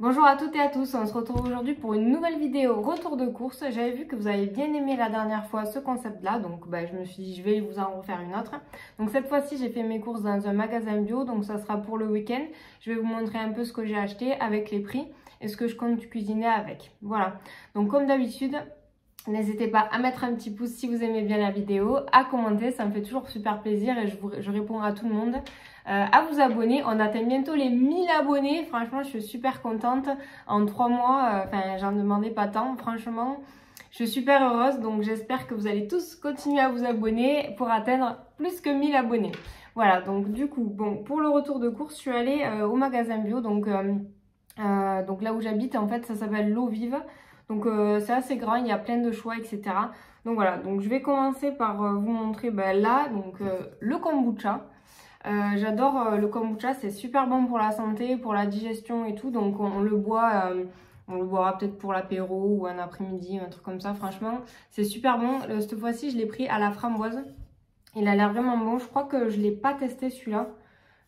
Bonjour à toutes et à tous, on se retrouve aujourd'hui pour une nouvelle vidéo retour de course. J'avais vu que vous avez bien aimé la dernière fois ce concept là, donc je me suis dit je vais vous en refaire une autre. Donc cette fois-ci j'ai fait mes courses dans un magasin bio, donc ça sera pour le week-end. Je vais vous montrer un peu ce que j'ai acheté avec les prix et ce que je compte cuisiner avec. Voilà, donc comme d'habitude, n'hésitez pas à mettre un petit pouce si vous aimez bien la vidéo, à commenter, ça me fait toujours super plaisir et je réponds à tout le monde. À vous abonner, on atteint bientôt les 1000 abonnés, franchement je suis super contente. En 3 mois, j'en demandais pas tant, franchement je suis super heureuse, donc j'espère que vous allez tous continuer à vous abonner pour atteindre plus que 1000 abonnés. Voilà, donc du coup, bon, pour le retour de course, je suis allée au magasin bio, donc là où j'habite, en fait ça s'appelle L'Eau Vive. Donc c'est assez grand, il y a plein de choix, etc. Donc voilà, donc je vais commencer par vous montrer là, donc le kombucha. J'adore le kombucha, c'est super bon pour la santé, pour la digestion et tout. Donc on le boit, on le boira peut-être pour l'apéro ou un après-midi, un truc comme ça. Franchement, c'est super bon. Cette fois-ci, je l'ai pris à la framboise. Il a l'air vraiment bon. Je crois que je l'ai pas testé celui-là.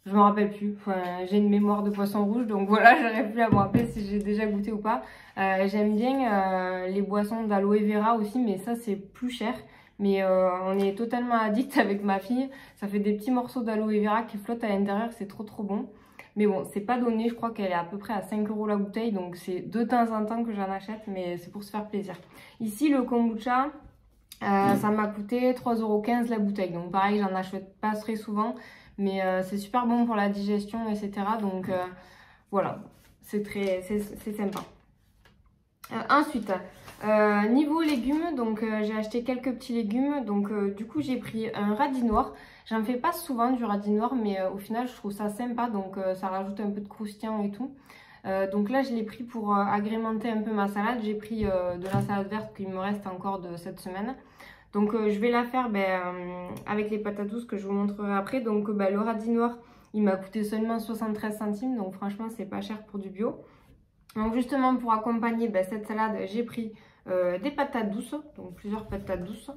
Je me rappelle plus. Enfin, j'ai une mémoire de poisson rouge, donc voilà, j'aurais plus à me rappeler si j'ai déjà goûté ou pas. J'aime bien les boissons d'aloe vera aussi, mais ça c'est plus cher. Mais on est totalement addict avec ma fille. Ça fait des petits morceaux d'aloe vera qui flottent à l'intérieur, c'est trop bon. Mais bon, c'est pas donné, je crois qu'elle est à peu près à 5 € la bouteille, donc c'est de temps en temps que j'en achète, mais c'est pour se faire plaisir. Ici, le kombucha, ça m'a coûté 3,15 € la bouteille. Donc pareil, j'en achète pas très souvent, mais c'est super bon pour la digestion, etc. Donc voilà, c'est sympa. Ensuite, niveau légumes, donc j'ai acheté quelques petits légumes. Donc du coup j'ai pris un radis noir. J'en fais pas souvent du radis noir, mais au final je trouve ça sympa, donc ça rajoute un peu de croustillant et tout. Donc là je l'ai pris pour agrémenter un peu ma salade. J'ai pris de la salade verte qu'il me reste encore de cette semaine. Donc je vais la faire avec les patates douces que je vous montrerai après. Donc le radis noir il m'a coûté seulement 73 centimes, donc franchement c'est pas cher pour du bio. Donc justement pour accompagner cette salade, j'ai pris des patates douces, donc plusieurs patates douces.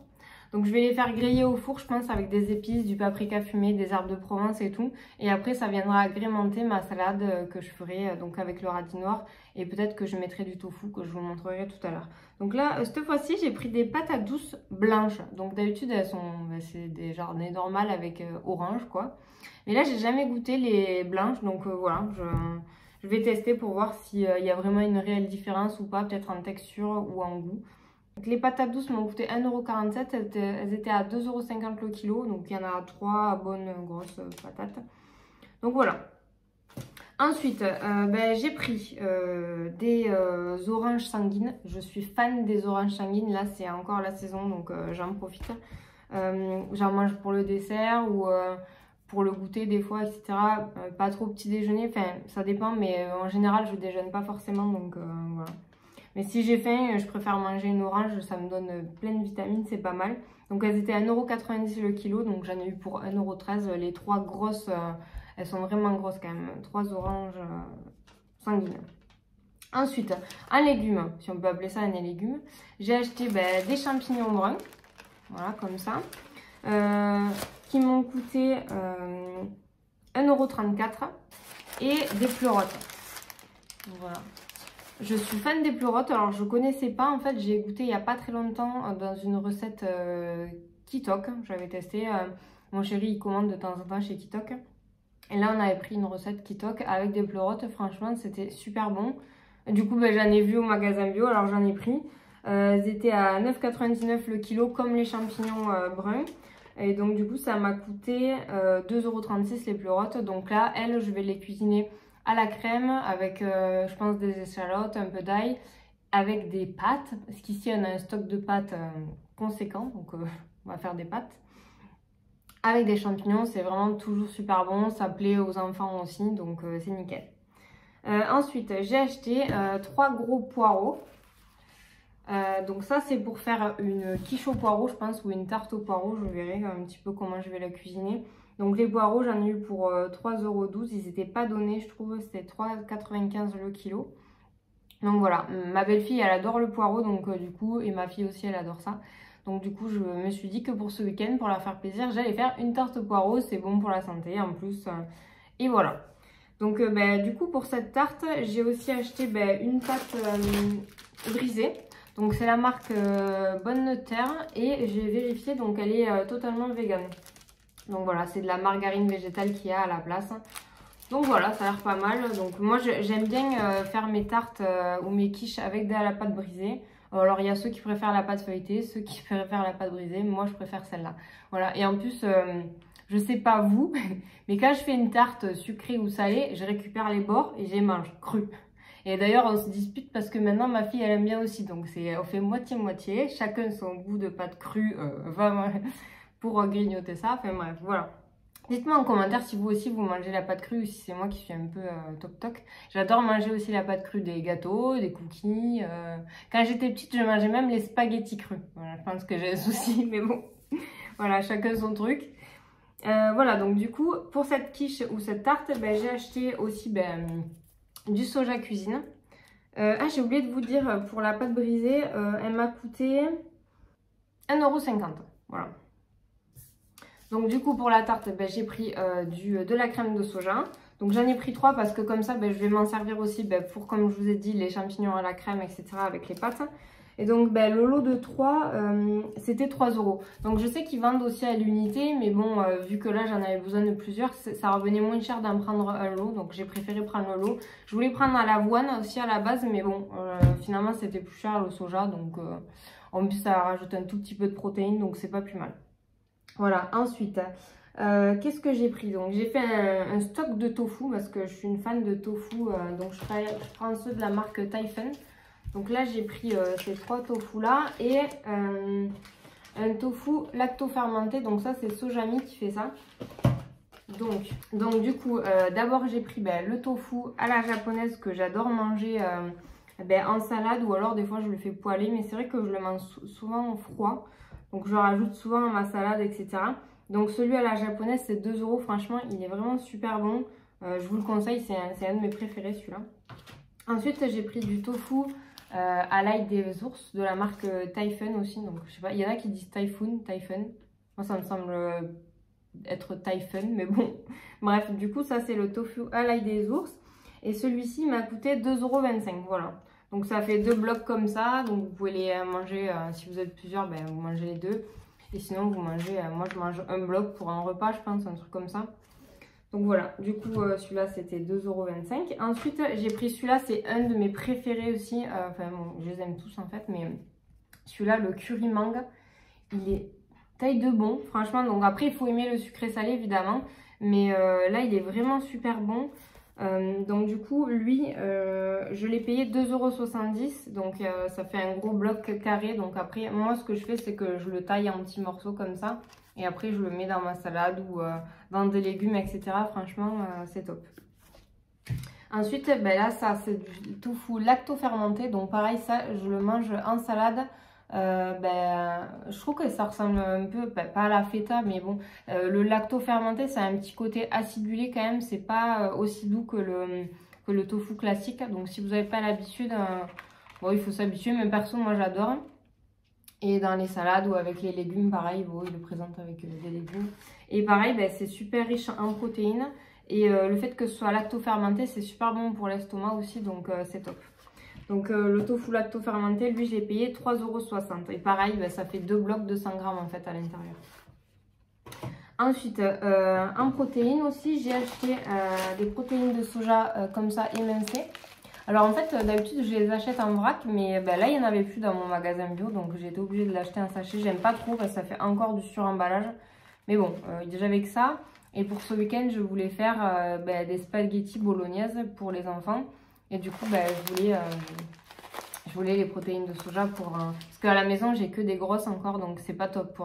Donc je vais les faire griller au four, je pense, avec des épices, du paprika fumé, des herbes de Provence et tout. Et après ça viendra agrémenter ma salade que je ferai donc avec le radis noir. Et peut-être que je mettrai du tofu que je vous montrerai tout à l'heure. Donc là, cette fois-ci, j'ai pris des patates douces blanches. Donc d'habitude, elles sont, c'est des jardins normales avec orange quoi. Mais là, j'ai jamais goûté les blanches, donc voilà, je vais tester pour voir s'il y a vraiment une réelle différence ou pas, peut-être en texture ou en goût. Donc, les patates douces m'ont coûté 1,47 €, elles étaient à 2,50 € le kilo, donc il y en a 3 bonnes grosses patates. Donc voilà. Ensuite, j'ai pris des oranges sanguines. Je suis fan des oranges sanguines, là c'est encore la saison, donc j'en profite. J'en mange pour le dessert ou pour le goûter des fois, etc. Pas trop petit déjeuner, enfin ça dépend, mais en général je déjeune pas forcément, donc voilà. Mais si j'ai faim, je préfère manger une orange, ça me donne plein de vitamines, c'est pas mal. Donc elles étaient à 1,90 € le kilo, donc j'en ai eu pour 1,13 €. Les 3 grosses, elles sont vraiment grosses quand même, 3 oranges sanguines. Ensuite, en légumes, si on peut appeler ça un légume, j'ai acheté des champignons bruns, voilà comme ça. Qui m'ont coûté 1,34 € et des pleurotes. Voilà. Je suis fan des pleurotes, alors je connaissais pas, en fait j'ai goûté il y a pas très longtemps dans une recette Kitok, j'avais testé, mon chéri il commande de temps en temps chez Kitok. Et là on avait pris une recette Kitok avec des pleurotes, franchement c'était super bon. Du coup j'en ai vu au magasin bio, alors j'en ai pris. Elles étaient à 9,99 € le kilo comme les champignons bruns. Et donc du coup ça m'a coûté 2,36 € les pleurotes. Donc là elles je vais les cuisiner à la crème avec je pense des échalotes, un peu d'ail, avec des pâtes. Parce qu'ici on a un stock de pâtes conséquent, donc on va faire des pâtes. Avec des champignons, c'est vraiment toujours super bon, ça plaît aux enfants aussi, donc c'est nickel. Ensuite j'ai acheté 3 gros poireaux. Donc ça c'est pour faire une quiche au poireau je pense, ou une tarte au poireau, je verrai un petit peu comment je vais la cuisiner. Donc les poireaux j'en ai eu pour 3,12 €, ils n'étaient pas donnés je trouve, c'était 3,95 € le kilo. Donc voilà, ma belle-fille elle adore le poireau, donc du coup, et ma fille aussi elle adore ça. Donc du coup je me suis dit que pour ce week-end, pour la faire plaisir, j'allais faire une tarte au poireau, c'est bon pour la santé en plus. Et voilà. Donc du coup pour cette tarte, j'ai aussi acheté une pâte brisée. Donc c'est la marque Bonne Terre et j'ai vérifié, donc elle est totalement végane. Donc voilà, c'est de la margarine végétale qu'il y a à la place. Donc voilà, ça a l'air pas mal. Donc moi j'aime bien faire mes tartes ou mes quiches avec de la pâte brisée. Alors il y a ceux qui préfèrent la pâte feuilletée, ceux qui préfèrent la pâte brisée. Moi je préfère celle-là. Voilà, et en plus, je sais pas vous, mais quand je fais une tarte sucrée ou salée, je récupère les bords et je les mange crus. Et d'ailleurs on se dispute parce que maintenant ma fille elle aime bien aussi. Donc on fait moitié-moitié, chacun son goût de pâte crue pour grignoter ça. Enfin bref, voilà. Dites-moi en commentaire si vous aussi vous mangez la pâte crue ou si c'est moi qui suis un peu toc-toc. J'adore manger aussi la pâte crue des gâteaux, des cookies. Quand j'étais petite, je mangeais même les spaghettis crus. Voilà, je pense que j'ai un souci, mais bon. Voilà, chacun son truc. Voilà, donc du coup, pour cette quiche ou cette tarte, j'ai acheté aussi du soja cuisine. J'ai oublié de vous dire, pour la pâte brisée, elle m'a coûté 1,50 €. Voilà. Donc du coup pour la tarte, j'ai pris de la crème de soja. Donc j'en ai pris 3 parce que comme ça je vais m'en servir aussi pour, comme je vous ai dit, les champignons à la crème, etc. avec les pâtes. Et donc le lot de 3, c'était 3 €. Donc je sais qu'ils vendent aussi à l'unité, mais bon, vu que là j'en avais besoin de plusieurs, ça revenait moins cher d'en prendre un lot. Donc j'ai préféré prendre le lot. Je voulais prendre à l'avoine aussi à la base, mais bon, finalement c'était plus cher le soja. Donc en plus ça rajoute un tout petit peu de protéines, donc c'est pas plus mal. Voilà, ensuite, qu'est-ce que j'ai pris? Donc j'ai fait un stock de tofu parce que je suis une fan de tofu, donc je prends ceux de la marque Typhon. Donc là j'ai pris ces 3 tofu là et un tofu lacto-fermenté, donc ça c'est Sojami qui fait ça. Donc du coup, d'abord j'ai pris le tofu à la japonaise que j'adore manger en salade, ou alors des fois je le fais poêler, mais c'est vrai que je le mange souvent froid. Donc je le rajoute souvent à ma salade, etc. Donc celui à la japonaise c'est 2 €. Franchement il est vraiment super bon. Je vous le conseille, c'est un de mes préférés celui-là. Ensuite j'ai pris du tofu à l'ail des ours de la marque Typhon aussi. Donc je sais pas, il y en a qui disent Typhon. Moi ça me semble être Typhon, mais bon. Bref, du coup ça c'est le tofu à l'ail des ours. Et celui-ci m'a coûté 2,25 €. Voilà. Donc ça fait 2 blocs comme ça, donc vous pouvez les manger, si vous êtes plusieurs, vous mangez les 2. Et sinon vous mangez, moi je mange un bloc pour un repas je pense, un truc comme ça. Donc voilà, du coup celui-là c'était 2,25 €. Ensuite j'ai pris celui-là, c'est un de mes préférés aussi, enfin bon, je les aime tous en fait, mais celui-là le curry mangue, il est taille de bon, franchement. Donc après il faut aimer le sucré salé évidemment, mais là il est vraiment super bon. Donc du coup lui je l'ai payé 2,70 €, donc ça fait un gros bloc carré. Donc après moi ce que je fais c'est que je le taille en petits morceaux comme ça et après je le mets dans ma salade ou dans des légumes, etc. Franchement c'est top. Ensuite là ça c'est du tofu lacto-fermenté, donc pareil ça je le mange en salade. Je trouve que ça ressemble un peu, pas à la feta, mais bon, le lacto-fermenté, ça a un petit côté acidulé quand même, c'est pas aussi doux que le tofu classique. Donc si vous n'avez pas l'habitude, bon, il faut s'habituer, mais perso, moi j'adore. Et dans les salades ou avec les légumes, pareil, bon, il le présente avec des légumes. Et pareil, c'est super riche en protéines. Et le fait que ce soit lacto-fermenté, c'est super bon pour l'estomac aussi, donc c'est top. Donc le tofu lacto-fermenté, lui, je l'ai payé 3,60 €. Et pareil, ça fait 2 blocs de 100 grammes en fait à l'intérieur. Ensuite, en protéines aussi, j'ai acheté des protéines de soja comme ça émincées. Alors en fait, d'habitude, je les achète en vrac, mais là, il n'y en avait plus dans mon magasin bio. Donc j'ai été obligée de l'acheter en sachet. J'aime pas trop parce que ça fait encore du suremballage. Mais bon, déjà avec ça. Et pour ce week-end, je voulais faire des spaghettis bolognaise pour les enfants. Et du coup, je voulais les protéines de soja pour... parce qu'à la maison, j'ai que des grosses encore, donc c'est pas top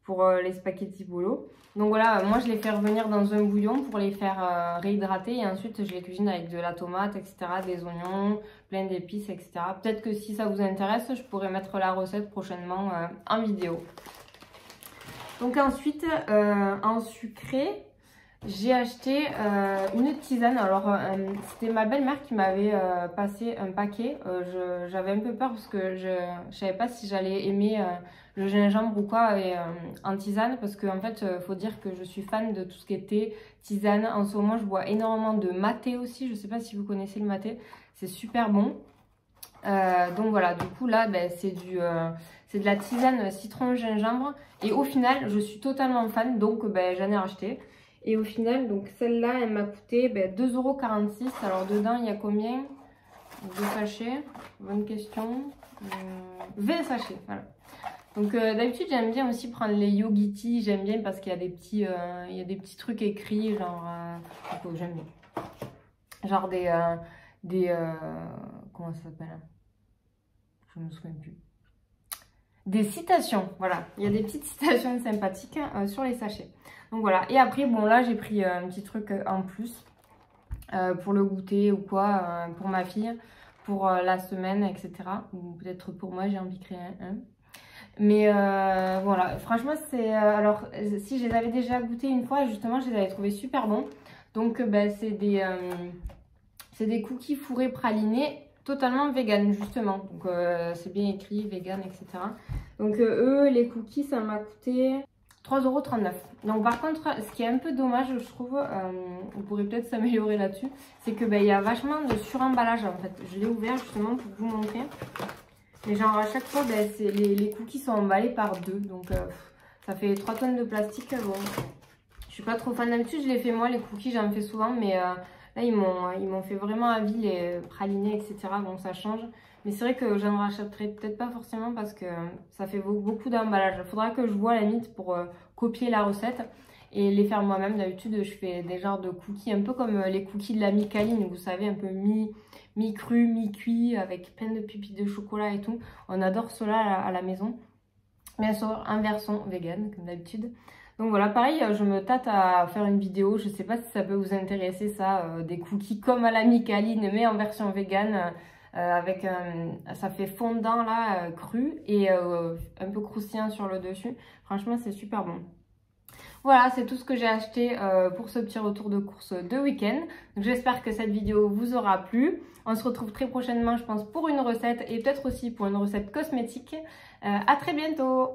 pour les spaghettis bolo. Donc voilà, moi je les fais revenir dans un bouillon pour les faire réhydrater. Et ensuite, je les cuisine avec de la tomate, etc., des oignons, plein d'épices, etc. Peut-être que si ça vous intéresse, je pourrais mettre la recette prochainement en vidéo. Donc ensuite, en sucré... j'ai acheté une tisane. Alors, c'était ma belle-mère qui m'avait passé un paquet. J'avais un peu peur parce que je savais pas si j'allais aimer le gingembre ou quoi en tisane. Parce qu'en fait, faut dire que je suis fan de tout ce qui était tisane. En ce moment, je bois énormément de maté aussi. Je sais pas si vous connaissez le maté. C'est super bon. Donc voilà, du coup là, ben, c'est de la tisane citron gingembre. Et au final, je suis totalement fan. Donc ben, j'en ai racheté. Et au final, donc celle-là, elle m'a coûté 2,46 €. Alors dedans, il y a combien de sachets? Bonne question. 20 sachets, voilà. Donc d'habitude, j'aime bien aussi prendre les Yogiti. J'aime bien parce qu'il y a des petits, trucs écrits, genre... j'aime bien. Genre comment ça s'appelle? Je me souviens plus. Des citations, voilà. Il y a des petites citations sympathiques sur les sachets. Donc voilà. Et après, bon là, j'ai pris un petit truc en plus pour le goûter ou quoi, pour ma fille, pour la semaine, etc. Ou peut-être pour moi, j'ai envie de créer un. Mais voilà, franchement, c'est... alors, si je les avais déjà goûtés une fois, justement, je les avais trouvés super bons. Donc, c'est des cookies fourrés pralinés totalement vegan, justement. Donc, c'est bien écrit, vegan, etc. Donc, eux, les cookies, ça m'a coûté 3,39 €. Donc, par contre, ce qui est un peu dommage, je trouve, on pourrait peut-être s'améliorer là-dessus, c'est que il y a vachement de suremballage, en fait. Je l'ai ouvert, justement, pour vous montrer. Mais genre, à chaque fois, les cookies sont emballés par deux. Donc, ça fait 3 tonnes de plastique. Bon, je suis pas trop fan. D'habitude, je les fais moi, les cookies, j'en fais souvent. Mais là, ils m'ont fait vraiment à vie, les pralinés, etc. Bon, ça change. Mais c'est vrai que j'en rachèterai peut-être pas forcément parce que ça fait beaucoup d'emballage. Il faudra que je vois la limite pour copier la recette et les faire moi-même. D'habitude, je fais des genres de cookies, un peu comme les cookies de la Micaline, vous savez, un peu mi-cru, mi-cuit, avec plein de pépites de chocolat et tout. On adore cela à la maison. Bien sûr, en version vegan, comme d'habitude. Donc voilà, pareil, je me tâte à faire une vidéo. Je sais pas si ça peut vous intéresser, ça, des cookies comme à la Micaline, mais en version vegan. Avec ça fait fondant là, cru et un peu croustillant sur le dessus. Franchement, c'est super bon. Voilà, c'est tout ce que j'ai acheté pour ce petit retour de course de week-end. J'espère que cette vidéo vous aura plu. On se retrouve très prochainement, je pense, pour une recette et peut-être aussi pour une recette cosmétique. À très bientôt!